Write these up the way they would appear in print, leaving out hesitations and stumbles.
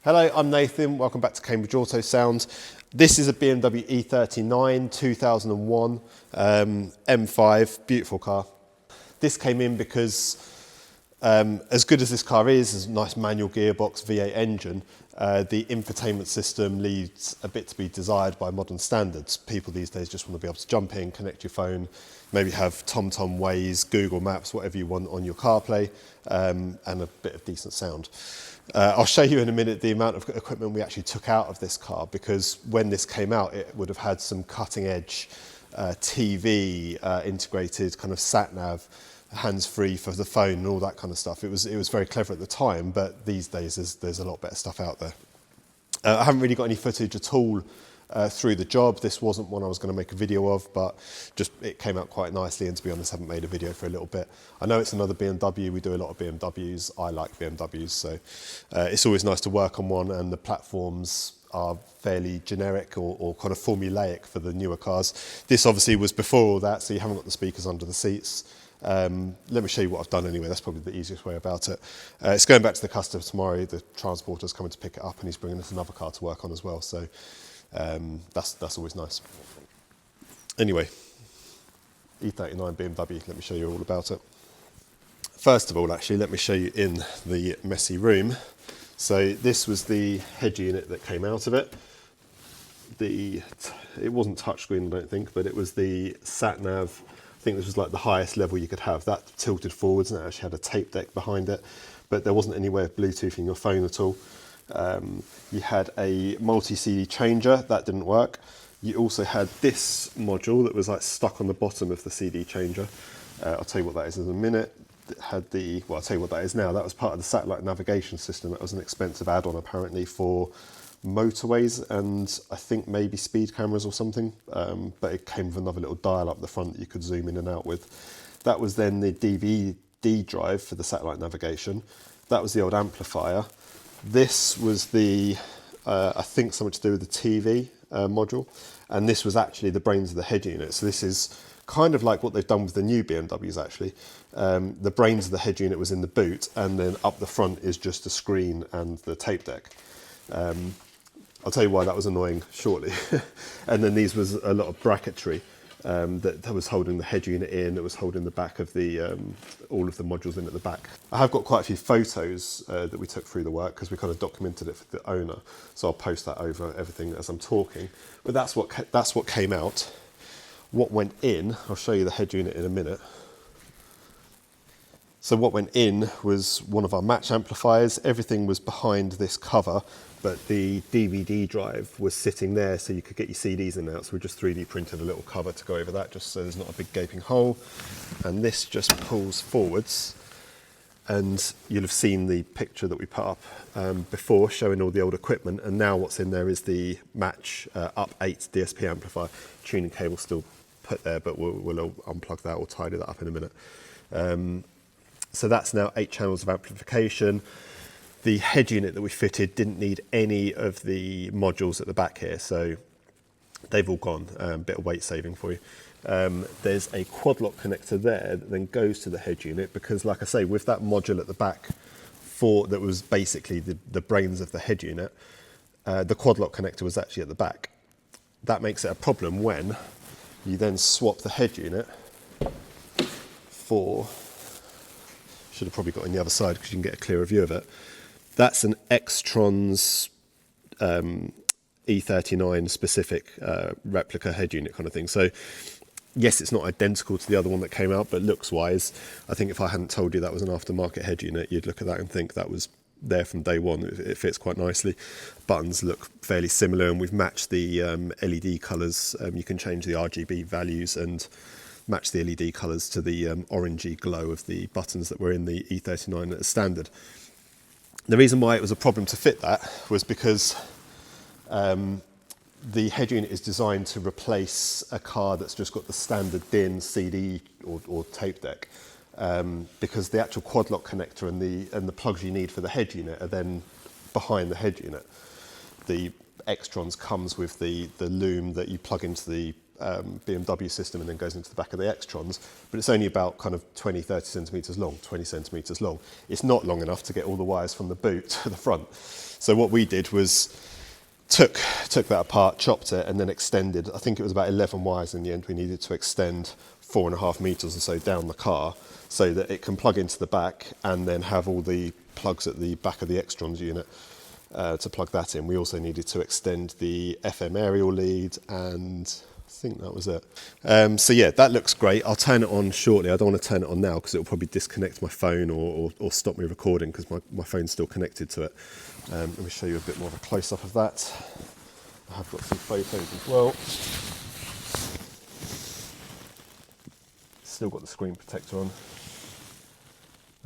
Hello, I'm Nathan. Welcome back to Cambridge Auto Sound. This is a BMW E39 2001 M5, beautiful car. This came in because as good as this car is a nice manual gearbox, V8 engine, the infotainment system leaves a bit to be desired by modern standards. People these days just want to be able to jump in, connect your phone, maybe have TomTom, Waze, Google Maps, whatever you want on your CarPlay, and a bit of decent sound. I'll show you in a minute the amount of equipment we actually took out of this car, because when this came out it would have had some cutting edge TV, integrated kind of sat-nav, hands-free for the phone and all that kind of stuff. It was very clever at the time, but these days there's a lot better stuff out there. I haven't really got any footage at all through the job. This wasn't one I was going to make a video of, but just it came out quite nicely, and to be honest, I haven't made a video for a little bit. I know it's another BMW, we do a lot of BMWs, I like BMWs, so it's always nice to work on one, and the platforms are fairly generic or kind of formulaic for the newer cars. This obviously was before all that, so you haven't got the speakers under the seats. Let me show you what I've done anyway, that's probably the easiest way about it. It's going back to the customer tomorrow, the transporter's coming to pick it up, and he's bringing us another car to work on as well, so that's always nice. Anyway, E39 BMW, let me show you all about it. First of all, actually, let me show you in the messy room. So this was the head unit that came out of it. It wasn't touchscreen, I don't think, but it was the sat-nav. I think this was like the highest level you could have. That tilted forwards, and it actually had a tape deck behind it, but there wasn't any way of Bluetoothing your phone at all. You had a multi-CD changer, that didn't work. You also had this module that was like stuck on the bottom of the CD changer. I'll tell you what that is in a minute. It had well, I'll tell you what that is now. That was part of the satellite navigation system. That was an expensive add-on apparently for motorways and I think maybe speed cameras or something, but it came with another little dial up the front that you could zoom in and out with. That was then the DVD drive for the satellite navigation. That was the old amplifier. This was the, I think something to do with the TV module, and this was actually the brains of the head unit. So this is kind of like what they've done with the new BMWs actually. The brains of the head unit was in the boot, and then up the front is just a screen and the tape deck. I'll tell you why that was annoying shortly. And then these was a lot of bracketry that was holding the head unit in, that was holding the back of the all of the modules in at the back. I have got quite a few photos that we took through the work, because we kind of documented it for the owner, so I'll post that over everything as I'm talking. But that's what came out. What went in, I'll show you the head unit in a minute. So what went in was one of our match amplifiers. Everything was behind this cover, but the DVD drive was sitting there so you could get your CDs in and out. So we just 3D printed a little cover to go over that, just so there's not a big gaping hole. And this just pulls forwards. And you'll have seen the picture that we put up before showing all the old equipment. And now what's in there is the match up 8 DSP amplifier. Tuning cable still put there, but we'll unplug that or tidy that up in a minute. So that's now 8 channels of amplification. The head unit that we fitted didn't need any of the modules at the back here, so they've all gone, bit of weight saving for you. There's a quad lock connector there that then goes to the head unit, because like I say, with that module at the back that was basically the brains of the head unit, the quad lock connector was actually at the back. That makes it a problem when you then swap the head unit for, should have probably got on the other side because you can get a clearer view of it. That's an Extron's E39 specific replica head unit kind of thing. So yes, it's not identical to the other one that came out, but looks wise, I think if I hadn't told you that was an aftermarket head unit, you'd look at that and think that was there from day one. It fits quite nicely. Buttons look fairly similar, and we've matched the LED colours. You can change the RGB values and match the LED colours to the orangey glow of the buttons that were in the E39 as standard. The reason why it was a problem to fit that was because the head unit is designed to replace a car that's just got the standard DIN, CD or tape deck, because the actual quad lock connector and the plugs you need for the head unit are then behind the head unit. The Extrons comes with the loom that you plug into the BMW system and then goes into the back of the X-Trons, but it's only about kind of 20, 30 centimetres long, 20 centimetres long. It's not long enough to get all the wires from the boot to the front. So what we did was took that apart, chopped it, and then extended. I think it was about 11 wires in the end. We needed to extend 4.5 metres or so down the car so that it can plug into the back and then have all the plugs at the back of the X-Trons unit to plug that in. We also needed to extend the FM aerial lead, and I think that was it. So yeah, that looks great. I'll turn it on shortly. I don't want to turn it on now because it will probably disconnect my phone or stop me recording because my phone's still connected to it. Let me show you a bit more of a close-up of that. I have got some photos as well. Still got the screen protector on.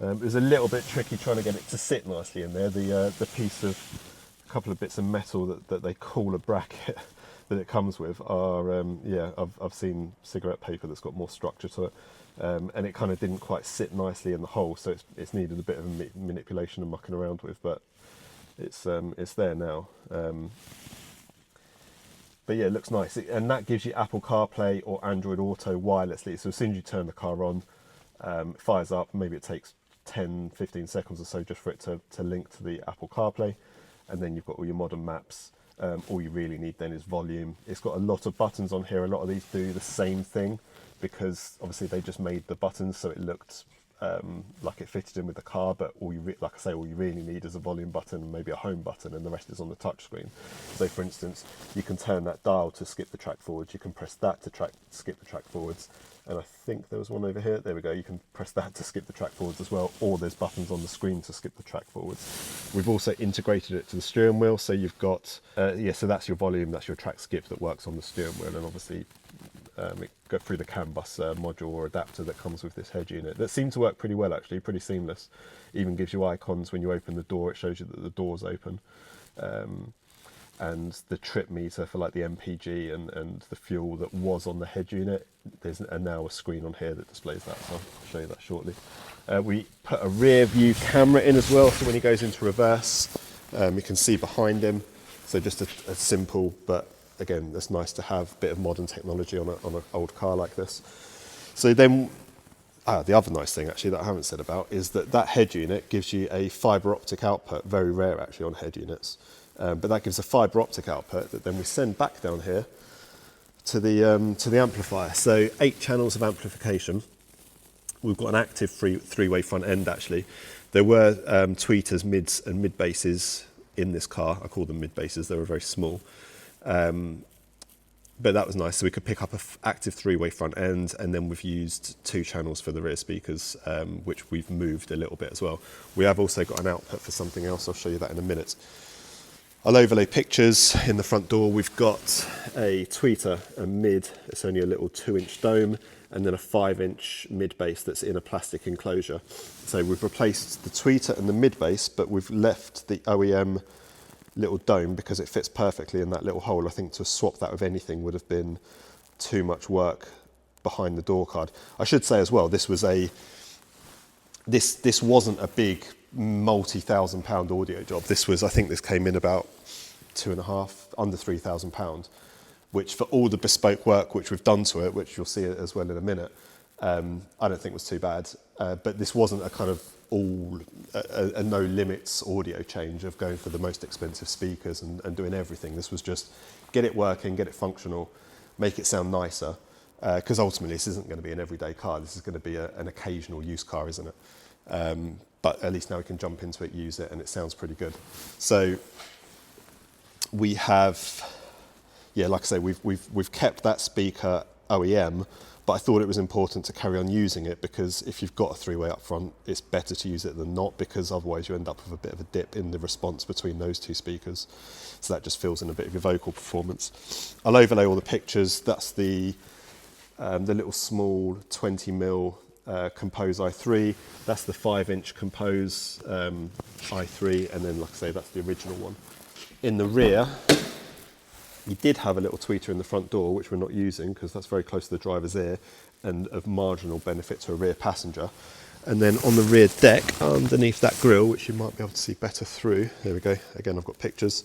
It was a little bit tricky trying to get it to sit nicely in there. The piece of, a couple of bits of metal that they call a bracket that it comes with are, yeah, I've seen cigarette paper that's got more structure to it. And it kind of didn't quite sit nicely in the hole, so it's needed a bit of manipulation and mucking around with, but it's there now. But yeah, it looks nice. And that gives you Apple CarPlay or Android Auto wirelessly. So as soon as you turn the car on, it fires up. Maybe it takes 10, 15 seconds or so just for it to link to the Apple CarPlay. And then you've got all your modern maps. All you really need then is volume. It's got a lot of buttons on here. A lot of these do the same thing because obviously they just made the buttons so it looked like it fitted in with the car, but like I say, all you really need is a volume button and maybe a home button, and the rest is on the touch screen. So for instance, you can turn that dial to skip the track forwards, you can press that to skip the track forwards, and I think there was one over here, there we go, you can press that to skip the track forwards as well, or there's buttons on the screen to skip the track forwards. We've also integrated it to the steering wheel, so you've got, yeah, so that's your volume, that's your track skip that works on the steering wheel, and obviously it go through the CAN bus module or adapter that comes with this head unit. That seemed to work pretty well actually, pretty seamless. Even gives you icons when you open the door, it shows you that the door's open. And the trip meter for like the MPG and the fuel that was on the head unit, there's now a screen on here that displays that, so I'll show you that shortly. We put a rear view camera in as well, so when he goes into reverse, you can see behind him. So just a simple, but again, it's nice to have a bit of modern technology on an old car like this. So then, the other nice thing actually that I haven't said about is that head unit gives you a fibre optic output, very rare actually on head units. But that gives a fibre optic output that then we send back down here to the amplifier. So 8 channels of amplification. We've got an active three-way front end actually. There were tweeters, mids and mid basses in this car. I call them mid basses, they were very small. But that was nice, so we could pick up an active 3-way front end, and then we've used 2 channels for the rear speakers, which we've moved a little bit as well. We have also got an output for something else, I'll show you that in a minute. I'll overlay pictures. In the front door we've got a tweeter, a mid, it's only a little 2-inch dome, and then a 5-inch mid bass that's in a plastic enclosure. So we've replaced the tweeter and the mid bass, but we've left the OEM little dome because it fits perfectly in that little hole. I think to swap that with anything would have been too much work behind the door card. I should say as well, this wasn't a big multi-thousand-pound audio job. This was, I think this came in about £2.5, under £3,000, which for all the bespoke work which we've done to it, which you'll see as well in a minute, I don't think was too bad. But this wasn't a kind of a no limits audio change of going for the most expensive speakers and doing everything. This was just get it working, get it functional, make it sound nicer, because ultimately this isn't going to be an everyday car. This is going to be an occasional use car, isn't it? But at least now we can jump into it, use it, and it sounds pretty good. So we have, yeah, like I say, we've kept that speaker OEM, but I thought it was important to carry on using it because if you've got a 3-way up front, it's better to use it than not, because otherwise you end up with a bit of a dip in the response between those 2 speakers. So that just fills in a bit of your vocal performance. I'll overlay all the pictures. That's the little small 20mm Compose i3. That's the 5-inch Compose i3, and then like I say, that's the original one. In the rear, we did have a little tweeter in the front door, which we're not using because that's very close to the driver's ear and of marginal benefit to a rear passenger. And then on the rear deck, underneath that grille, which you might be able to see better through, there we go, again I've got pictures,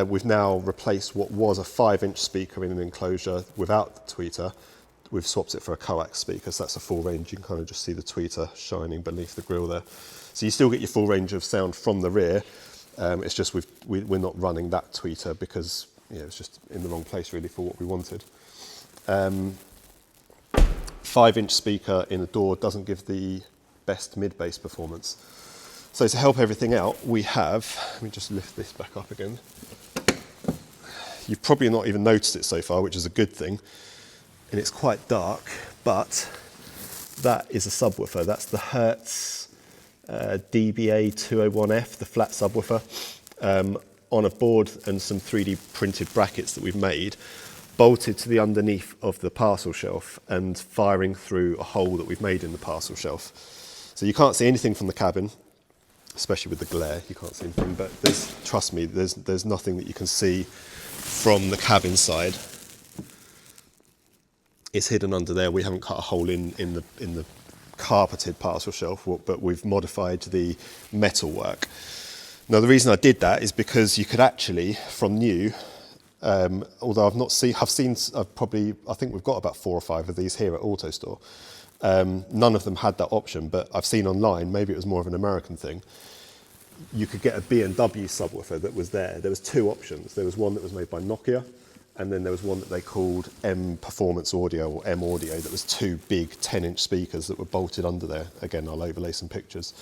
we've now replaced what was a 5-inch speaker in an enclosure without the tweeter. We've swapped it for a coax speaker, so that's a full range. You can kind of just see the tweeter shining beneath the grille there. So you still get your full range of sound from the rear. It's just we're not running that tweeter because it's just in the wrong place really for what we wanted. 5-inch speaker in a door doesn't give the best mid-bass performance. So to help everything out, we have, let me just lift this back up again. You've probably not even noticed it so far, which is a good thing. And it's quite dark, but that is a subwoofer. That's the Hertz DBA 201F, the flat subwoofer, on a board and some 3D printed brackets that we've made, bolted to the underneath of the parcel shelf and firing through a hole that we've made in the parcel shelf. So you can't see anything from the cabin, especially with the glare, you can't see anything, but trust me, there's nothing that you can see from the cabin side. It's hidden under there. We haven't cut a hole in the carpeted parcel shelf, but we've modified the metal work. Now the reason I did that is because you could actually, from new, although I think we've got about 4 or 5 of these here at AutoStore. None of them had that option, but I've seen online, maybe it was more of an American thing, you could get a BMW subwoofer that was there. There was 2 options. There was one that was made by Nokia, and then there was one that they called M Performance Audio or M Audio that was 2 big 10-inch speakers that were bolted under there. Again, I'll overlay some pictures.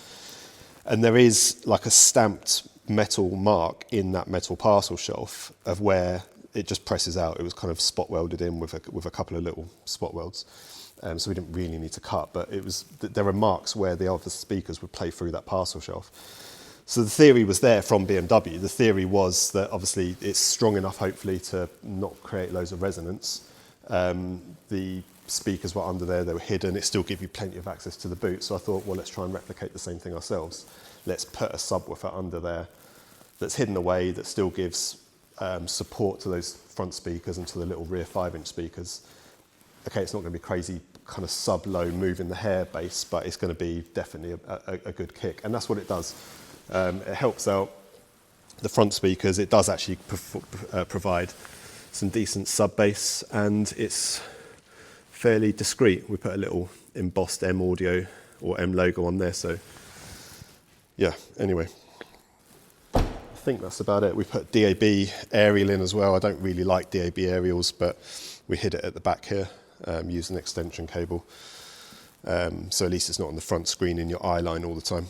And there is like a stamped metal mark in that metal parcel shelf of where it just presses out. It was kind of spot welded in with a couple of little spot welds. So we didn't really need to cut, but there are marks where the other speakers would play through that parcel shelf. So the theory was there from BMW. The theory was that obviously it's strong enough, hopefully, to not create loads of resonance. The speakers were under there, they were hidden. It still gave you plenty of access to the boot. So I thought, well, let's try and replicate the same thing ourselves. Let's put a subwoofer under there that's hidden away, that still gives support to those front speakers and to the little rear 5-inch speakers. Okay, it's not going to be crazy kind of sub-low moving the hair bass, but it's going to be definitely a good kick. And that's what it does. It helps out the front speakers. It does actually provide some decent sub bass, and it's fairly discreet. We put a little embossed M Audio or M logo on there. So yeah, anyway, I think that's about it. We put DAB aerial in as well. I don't really like DAB aerials, but we hid it at the back here, using an extension cable. So at least it's not on the front screen in your eye line all the time.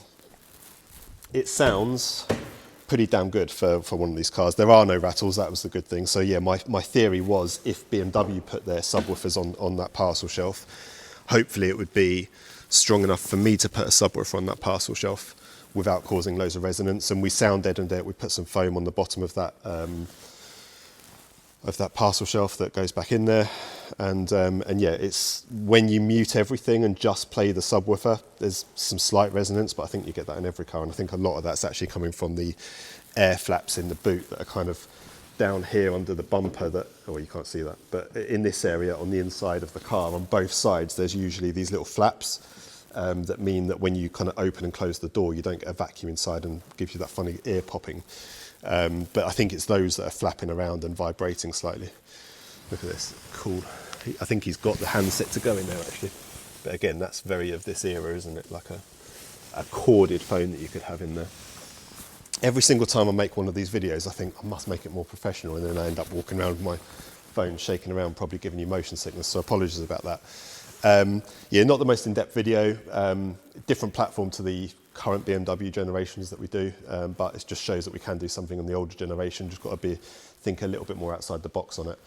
It sounds pretty damn good for one of these cars. There are no rattles, that was the good thing. So yeah, my theory was if BMW put their subwoofers on that parcel shelf, hopefully it would be strong enough for me to put a subwoofer on that parcel shelf without causing loads of resonance. And we sound deadened it. We put some foam on the bottom of that parcel shelf that goes back in there. And yeah, it's when you mute everything and just play the subwoofer, there's some slight resonance, but I think you get that in every car. And I think a lot of that's actually coming from the air flaps in the boot that are kind of down here under the bumper that, oh, you can't see that, but in this area on the inside of the car, on both sides, there's usually these little flaps that mean that when you kind of open and close the door, you don't get a vacuum inside and gives you that funny ear popping. But I think it's those that are flapping around and vibrating slightly. Look at this, cool. I think he's got the handset to go in there actually. But again, that's very of this era, isn't it? Like a corded phone that you could have in there. Every single time I make one of these videos, I think I must make it more professional, and then I end up walking around with my phone shaking around, probably giving you motion sickness, so apologies about that. Yeah, not the most in-depth video, different platform to the current BMW generations that we do, but it just shows that we can do something on the older generation. Just got to think a little bit more outside the box on it.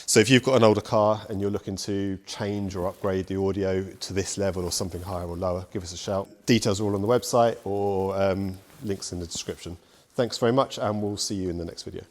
So if you've got an older car and you're looking to change or upgrade the audio to this level or something higher or lower, give us a shout. Details are all on the website or links in the description. Thanks very much, and we'll see you in the next video.